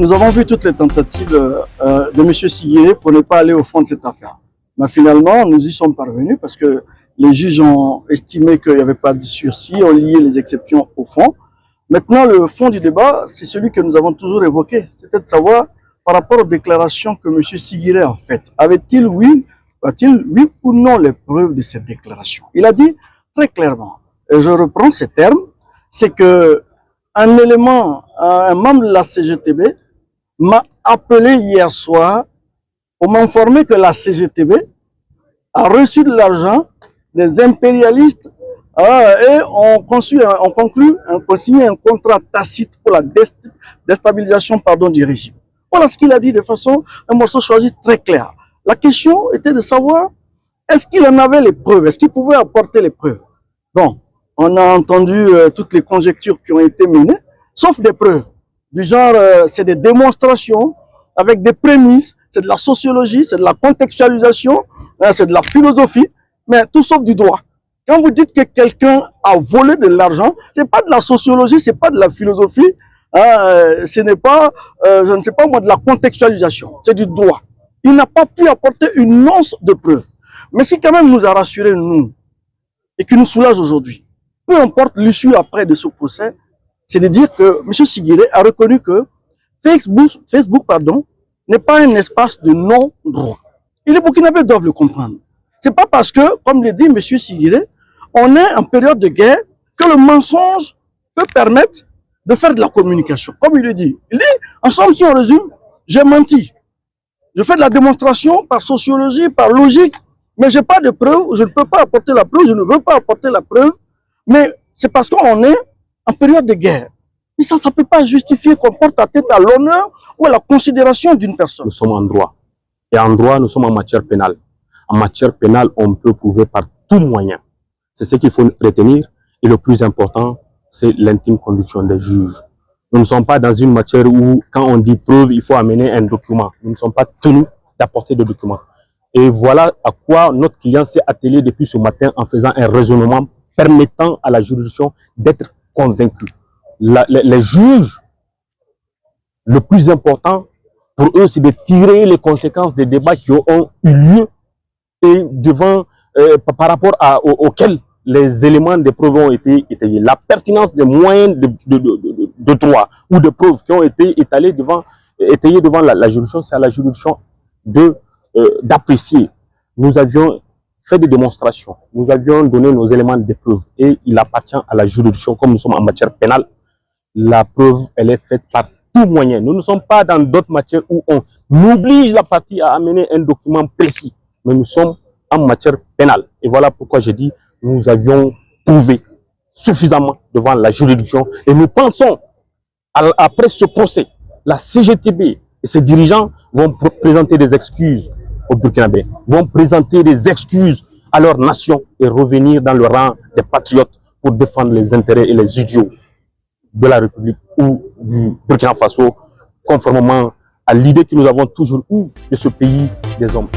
nous avons vu toutes les tentatives de M. Siguiré pour ne pas aller au fond de cette affaire. Mais finalement, nous y sommes parvenus parce que les juges ont estimé qu'il n'y avait pas de sursis, ont lié les exceptions au fond. Maintenant, le fond du débat, c'est celui que nous avons toujours évoqué. C'était de savoir, par rapport aux déclarations que M. Siguiré a faites, avait-il, oui ou non, les preuves de cette déclaration? Il a dit très clairement, et je reprends ces termes, c'est que un membre de la CGTB m'a appelé hier soir pour m'informer que la CGTB a reçu de l'argent des impérialistes et on signé un contrat tacite pour la déstabilisation du régime. Voilà ce qu'il a dit de façon, un morceau choisi très clair. La question était de savoir, est-ce qu'il en avait les preuves? Est-ce qu'il pouvait apporter les preuves? Bon, on a entendu toutes les conjectures qui ont été menées, sauf des preuves. Du genre, c'est des démonstrations avec des prémices, c'est de la sociologie, c'est de la contextualisation, c'est de la philosophie, mais tout sauf du droit. Quand vous dites que quelqu'un a volé de l'argent, c'est pas de la sociologie, c'est pas de la philosophie, ce n'est pas, je ne sais pas moi, de la contextualisation, c'est du droit. Il n'a pas pu apporter une once de preuve. Mais ce qui quand même nous a rassurés, nous, et qui nous soulage aujourd'hui, peu importe l'issue après de ce procès, c'est de dire que M. Siguiré a reconnu que Facebook n'est pas un espace de non-droit. Et les Burkinabés doivent le comprendre. C'est pas parce que, comme le dit M. Siguiré, on est en période de guerre que le mensonge peut permettre de faire de la communication. Comme il le dit. Il dit, en somme, si on résume, j'ai menti. Je fais de la démonstration par sociologie, par logique, mais je n'ai pas de preuve, je ne peux pas apporter la preuve, je ne veux pas apporter la preuve, mais c'est parce qu'on est en période de guerre. Et ça ne peut pas justifier qu'on porte atteinte à l'honneur ou à la considération d'une personne. Nous sommes en droit. Et en droit, nous sommes en matière pénale. En matière pénale, on peut prouver par tout moyen. C'est ce qu'il faut retenir. Et le plus important, c'est l'intime conviction des juges. Nous ne sommes pas dans une matière où, quand on dit preuve, il faut amener un document. Nous ne sommes pas tenus d'apporter de documents. Et voilà à quoi notre client s'est attelé depuis ce matin en faisant un raisonnement permettant à la juridiction d'être convaincue. Les juges, le plus important pour eux, c'est de tirer les conséquences des débats qui ont eu lieu et par rapport auxquels les éléments de preuve ont été étayés. La pertinence des moyens de droit ou de preuves qui ont été étayés devant la juridiction, c'est à la juridiction d'apprécier. Nous avions fait des démonstrations, nous avions donné nos éléments de preuve et il appartient à la juridiction, comme nous sommes en matière pénale, la preuve, elle est faite par tout moyen. Nous ne sommes pas dans d'autres matières où on oblige la partie à amener un document précis, mais nous sommes en matière pénale. Et voilà pourquoi j'ai dit, nous avions prouvé suffisamment devant la juridiction et nous pensons, après ce procès, la CGTB et ses dirigeants vont présenter des excuses aux Burkinabés, vont présenter des excuses à leur nation et revenir dans le rang des patriotes pour défendre les intérêts et les idéaux de la République ou du Burkina Faso, conformément à l'idée que nous avons toujours eue de ce pays des hommes.